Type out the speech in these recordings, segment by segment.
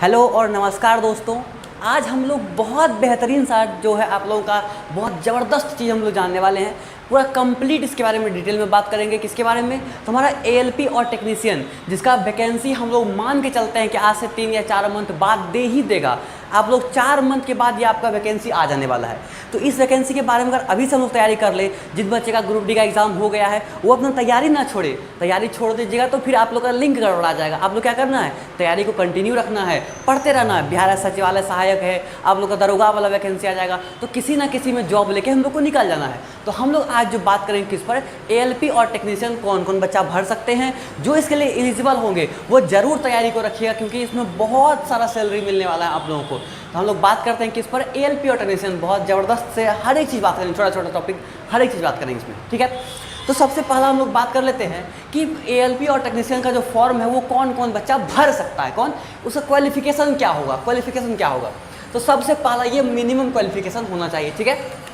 Hello और नमस्कार दोस्तों। आज हम लोग बहुत बेहतरीन सा जो है आप लोगों का बहुत ज़बरदस्त चीज़ हम लोग जानने वाले हैं। पूरा कंप्लीट इसके बारे में डिटेल में बात करेंगे। किसके बारे में? तो हमारा एएलपी और टेक्नीशियन जिसका वैकेंसी हम लोग मान के चलते हैं कि आज से 3 या 4 मंथ बाद दे ही देगा। आप लोग 4 मंथ के बाद ये आपका वैकेंसी आ जाने वाला है। तो इस वैकेंसी के बारे में अगर अभी से हम लोग तैयारी कर ले, जिस बच्चे का ग्रुप डी का एग्जाम हो गया है वो अपना तैयारी ना छोड़े। तैयारी छोड़ दीजिएगा तो फिर आप लोग का लिंक गड़बड़ा जाएगा। आप लोग क्या करना है, तैयारी को कंटिन्यू रखना है, पढ़ते रहना है। बिहार सचिवालय सहायक है, आप लोग का दरोगा वाला वैकेंसी आ जाएगा, तो किसी ना किसी में जॉब लेके हम लोग को निकल जाना है। तो हम लोग आज जो बात करेंगे किस पर, एएलपी और टेक्नीशियन कौन कौन बच्चा भर सकते हैं। जो इसके लिए एलिजिबल होंगे वो जरूर तैयारी को रखिएगा, क्योंकि इसमें बहुत सारा सैलरी मिलने वाला है आप लोगों को। तो हम लोग बात करते हैं किस पर, एएलपी और टेक्नीशियन। बहुत ज़बरदस्त से हर एक चीज़ बात करेंगे, छोटा छोटा टॉपिक हर एक चीज़ बात करेंगे इसमें, ठीक है। तो सबसे पहला हम लोग बात कर लेते हैं कि एएलपी और टेक्नीशियन का जो फॉर्म है वो कौन कौन बच्चा भर सकता है। कौन, उसका क्वालिफिकेशन क्या होगा, क्वालिफिकेशन क्या होगा। तो सबसे पहला ये मिनिमम क्वालिफिकेशन होना चाहिए, ठीक है।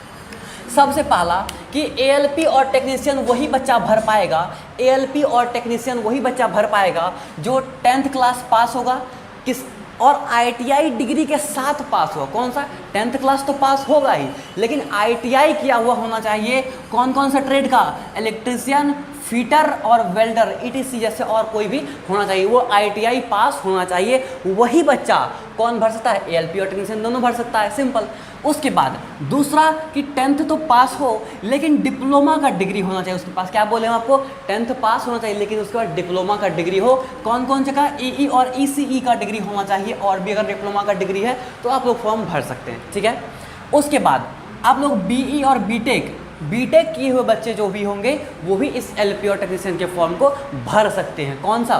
सबसे पहला कि एएलपी और टेक्नीशियन वही बच्चा भर पाएगा, एएलपी और टेक्नीशियन वही बच्चा भर पाएगा जो 10th क्लास पास होगा किस और आईटीआई डिग्री के साथ पास हुआ। कौन सा, 10th क्लास तो पास होगा ही, लेकिन आईटीआई किया हुआ होना चाहिए। कौन कौन सा ट्रेड का, इलेक्ट्रीशियन, फिटर और वेल्डर ईटीसी जैसे और कोई भी होना चाहिए, वो आईटीआई पास होना चाहिए। वही बच्चा कौन भर सकता है, एएलपी और टेक्नीशियन दोनों भर सकता है, सिंपल। उसके बाद दूसरा कि 10th तो पास हो लेकिन डिप्लोमा का डिग्री होना चाहिए उसके पास। क्या बोले हम आपको, 10th पास होना चाहिए लेकिन उसके बाद डिप्लोमा का डिग्री हो। कौन कौन जगह, ईई और ईसीई का डिग्री होना चाहिए। और भी अगर डिप्लोमा का डिग्री है तो आप लोग फॉर्म भर सकते हैं, ठीक है। उसके बाद आप लोग बीई और बीटेक किए हुए बच्चे जो भी होंगे वो भी इस एएलपी और टेक्नीशियन के फॉर्म को भर सकते हैं। कौन सा,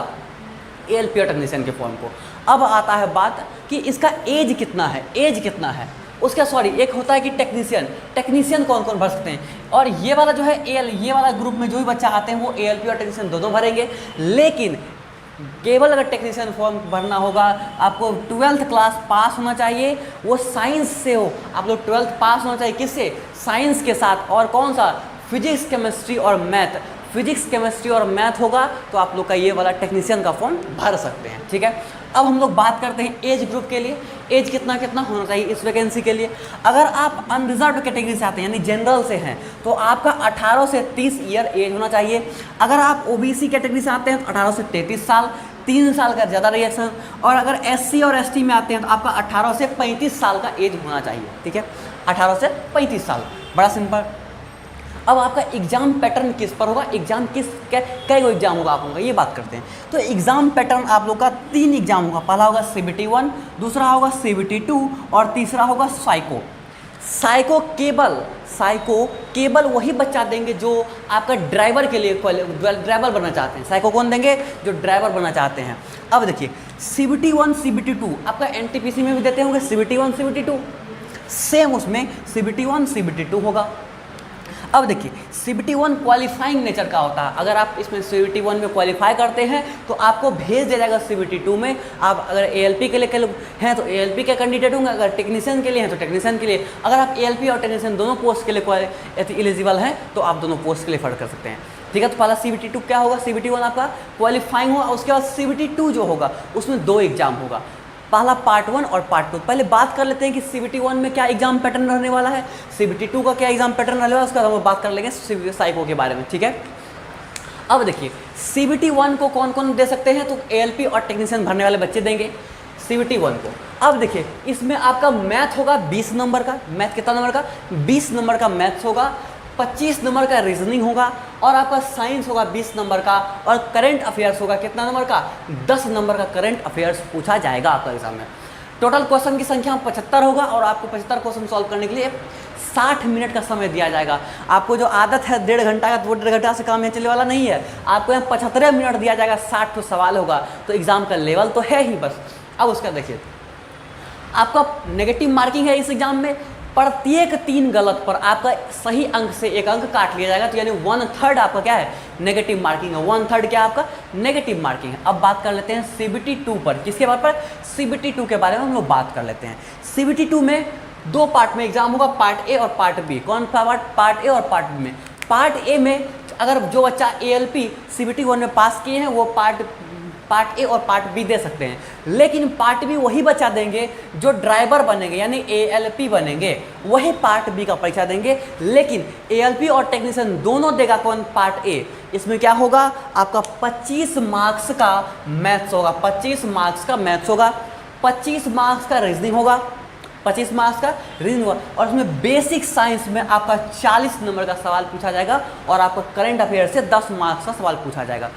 एएलपी और टेक्नीशियन के फॉर्म को। अब आता है बात कि इसका एज कितना है, एज कितना है उसका। सॉरी, एक होता है कि टेक्नीशियन कौन कौन भर सकते हैं। और ये वाला जो है ये वाला ग्रुप में जो भी बच्चा आते हैं वो एएलपी और टेक्नीशियन दोनों भरेंगे। लेकिन केवल अगर टेक्नीशियन फॉर्म भरना होगा आपको 12th क्लास पास होना चाहिए, वो साइंस से हो। आप लोग 12th पास होना चाहिए, किससे, साइंस के साथ। और कौन सा, फिजिक्स केमिस्ट्री और मैथ। फिजिक्स केमिस्ट्री और मैथ होगा तो आप लोग का ये वाला टेक्नीशियन का फॉर्म भर सकते हैं, ठीक है। अब हम लोग बात करते हैं एज ग्रुप के लिए। एज कितना कितना होना चाहिए इस वैकेंसी के लिए। अगर आप अनरिजर्व कैटेगरी से आते हैं यानी जनरल से हैं तो आपका 18 से 30 ईयर एज होना चाहिए। अगर आप ओबीसी कैटेगरी से आते हैं तो 18 से 33 साल, 3 साल का ज़्यादा रिएक्शन। और अगर एससी और एसटी में आते हैं तो आपका 18 से 35 साल का एज होना चाहिए, ठीक है। 18 से 35 साल, बड़ा सिंपल। अब आपका एग्जाम पैटर्न किस पर होगा, एग्जाम किस कई एग्जाम होगा आप लोगों का, ये बात करते हैं। तो एग्जाम पैटर्न आप लोग का 3 एग्जाम होगा। पहला होगा CBT1, दूसरा होगा CBT2 और तीसरा होगा साइको। साइको केवल वही बच्चा देंगे जो आपका ड्राइवर के लिए ड्राइवर बनना चाहते हैं। साइको कौन देंगे, जो ड्राइवर बनना चाहते हैं। अब देखिए CBT1 CBT2 आपका एनटीपीसी में भी देते होंगे, CBT1 CBT2 सेम उसमें CBT1 CBT2 होगा। अब देखिए CBT1 क्वालिफाइंग नेचर का होता है। अगर आप इसमें CBT1 में क्वालिफाई करते हैं तो आपको भेज दिया जाएगा CBT2 में। आप अगर एएलपी के लिए हैं तो एएलपी के कैंडिडेट होंगे, अगर टेक्नीशियन के लिए हैं तो टेक्नीशियन के लिए। अगर आप एएलपी और टेक्नीशियन दोनों पोस्ट के लिए एलिजिबल हैं तो आप दोनों पोस्ट के लिए फर्क कर सकते हैं, ठीक है। तो पहला CBT2 क्या होगा, CBT1 आपका क्वालिफाइंग होगा। उसके बाद CBT2 जो होगा उसमें 2 एग्जाम होगा, पहला पार्ट 1 और पार्ट 2। पहले बात कर लेते हैं कि CBT1 में क्या एग्जाम पैटर्न रहने वाला है, CBT2 का क्या एग्जाम पैटर्न रहने वाला है, उसका हम बात कर लेंगे साइको के बारे में, ठीक है। अब देखिए CBT1 को कौन कौन दे सकते हैं, तो एएलपी और टेक्नीशियन भरने वाले बच्चे देंगे CBT1 को। अब देखिए इसमें आपका मैथ होगा 20 नंबर का। मैथ कितना नंबर का, 20 नंबर का मैथ्स होगा, 25 नंबर का रीजनिंग होगा और आपका साइंस होगा 20 नंबर का। और करंट अफेयर्स होगा कितना नंबर का, 10 नंबर का करंट अफेयर्स पूछा जाएगा आपका एग्जाम में। टोटल क्वेश्चन की संख्या 75 होगा और आपको 75 क्वेश्चन सॉल्व करने के लिए 60 मिनट का समय दिया जाएगा। आपको जो आदत है 1.5 घंटा का, तो वो 1.5 घंटा से काम चलने वाला नहीं है। आपको यहाँ 75 मिनट दिया जाएगा, 60 तो सवाल होगा, तो एग्जाम का लेवल तो है ही बस। अब उसका देखिए आपका नेगेटिव मार्किंग है इस एग्जाम में। प्रत्येक 3 गलत पर आपका सही अंक से 1 अंक काट लिया जाएगा, तो यानी 1/3 आपका क्या है, नेगेटिव मार्किंग है। 1/3 क्या आपका नेगेटिव मार्किंग है। अब बात कर लेते हैं CBT2 पर। किसके बारे पर, CBT2 के बारे में हम लोग बात कर लेते हैं। CBT2 में 2 पार्ट में एग्जाम होगा, पार्ट ए और पार्ट बी। कौन सा पार्ट ए और पार्ट बी में। पार्ट ए में अगर जो बच्चा एएलपी CBT1 में पास किए हैं वो पार्ट पार्ट ए और पार्ट बी दे सकते हैं, लेकिन पार्ट बी वही बच्चा देंगे जो ड्राइवर बनेंगे यानी ALP बनेंगे, वही पार्ट बी का परीक्षा देंगे। लेकिन ALP और टेक्नीशियन दोनों देगा कौन? Part A. इसमें क्या होगा? आपका 25 मार्क्स का मैथ्स होगा, 25 मार्क्स का मैथ्स होगा, 25 मार्क्स का रीजनिंग होगा, 25 मार्क्स का रीजनिंग होगा, और उसमें बेसिक साइंस में आपका 40 नंबर का सवाल पूछा जाएगा और आपका करंट अफेयर से 10 मार्क्स का सवाल पूछा जाएगा।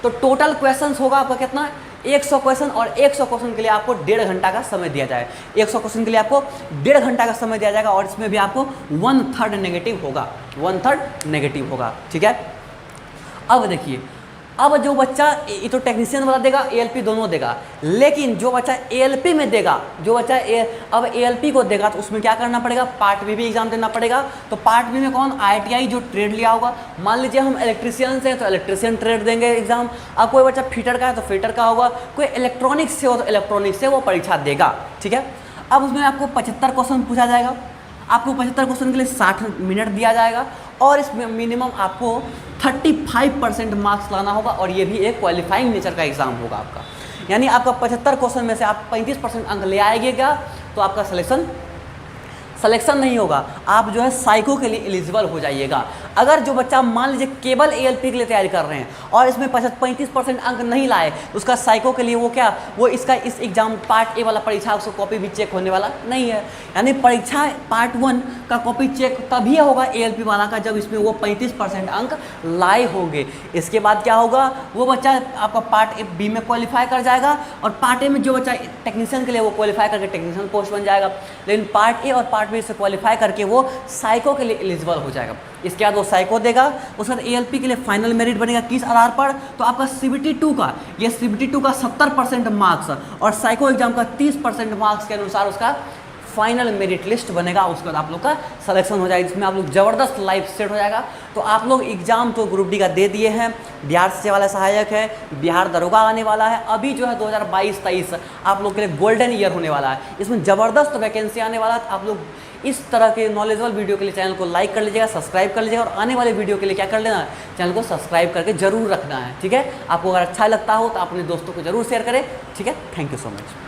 तो टोटल क्वेश्चंस होगा आपका कितना? 100 क्वेश्चन, और 100 क्वेश्चन के लिए आपको 1.5 घंटा का समय दिया जाए। 100 क्वेश्चन के लिए आपको 1.5 घंटा का समय दिया जाएगा, और इसमें भी आपको 1/3 नेगेटिव होगा, 1/3 नेगेटिव होगा। ठीक है, अब देखिए, अब जो बच्चा ये तो टेक्नीशियन वाला देगा, ALP दोनों देगा, लेकिन जो बच्चा ALP में देगा, जो बच्चा अब ALP को देगा तो उसमें क्या करना पड़ेगा? पार्ट बी भी एग्जाम देना पड़ेगा। तो पार्ट बी में कौन? ITI जो ट्रेड लिया होगा। मान लीजिए हम इलेक्ट्रिशियन से हैं तो इलेक्ट्रिशियन ट्रेड देंगे एग्जाम। अब कोई बच्चा फिटर का है तो फिटर का होगा, कोई इलेक्ट्रॉनिक्स से हो तो इलेक्ट्रॉनिक्स से वो परीक्षा देगा। ठीक है, अब उसमें आपको 75 क्वेश्चन पूछा जाएगा, आपको 75 क्वेश्चन के लिए 60 मिनट दिया जाएगा, और इसमें मिनिमम आपको 35% मार्क्स लाना होगा, और ये भी एक क्वालिफाइंग नेचर का एग्जाम होगा आपका। यानी आपका 75 क्वेश्चन में से आप 35% अंक ले आएगा तो आपका सिलेक्शन नहीं होगा, आप जो है साइको के लिए एलिजिबल हो जाइएगा। अगर जो बच्चा मान लीजिए केवल ALP के लिए तैयारी कर रहे हैं और इसमें 35% अंक नहीं लाए, तो उसका साइको के लिए वो इस एग्जाम पार्ट ए वाला परीक्षा उसको कॉपी भी चेक होने वाला नहीं है। यानी परीक्षा पार्ट 1 का कॉपी चेक तभी होगा ALP वाला का जब इसमें वो 35% अंक लाए होंगे। इसके बाद क्या होगा? वो बच्चा आपका पार्ट बी में क्वालिफाई कर जाएगा, और पार्ट ए में जो बच्चा टेक्नीशियन के लिए वो क्वालिफाई करके टेक्नीशियन पोस्ट बन जाएगा। लेकिन पार्ट ए और पार्ट बी से क्वालिफाई करके वो साइको के लिए एलिजिबल हो जाएगा। इसके बाद वो साइको देगा, उसके बाद ALP के लिए फाइनल मेरिट बनेगा किस आधार पर? तो आपका CBT2 का, ये CBT2 का 70% मार्क्स और साइको एग्जाम का 30% मार्क्स के अनुसार उसका फाइनल मेरिट लिस्ट बनेगा। उसके बाद आप लोग का सिलेक्शन हो जाएगा, जिसमें आप लोग ज़बरदस्त लाइफ सेट हो जाएगा। तो आप लोग एग्जाम तो ग्रुप डी का दे दिए हैं, बिहार से वाला सहायक है, बिहार दरोगा आने वाला है, अभी जो है 2022-23 आप लोग के लिए गोल्डन ईयर होने वाला है, इसमें ज़बरदस्त वैकेंसी आने वाला है। आप लोग इस तरह के नॉलेजेबल वीडियो के लिए चैनल को लाइक कर लीजिएगा, सब्सक्राइब कर लीजिएगा, और आने वाले वीडियो के लिए क्या कर लेना है? चैनल को सब्सक्राइब करके जरूर रखना है। ठीक है, आपको अगर अच्छा लगता हो तो अपने दोस्तों को जरूर शेयर करें। ठीक है, थैंक यू सो मच।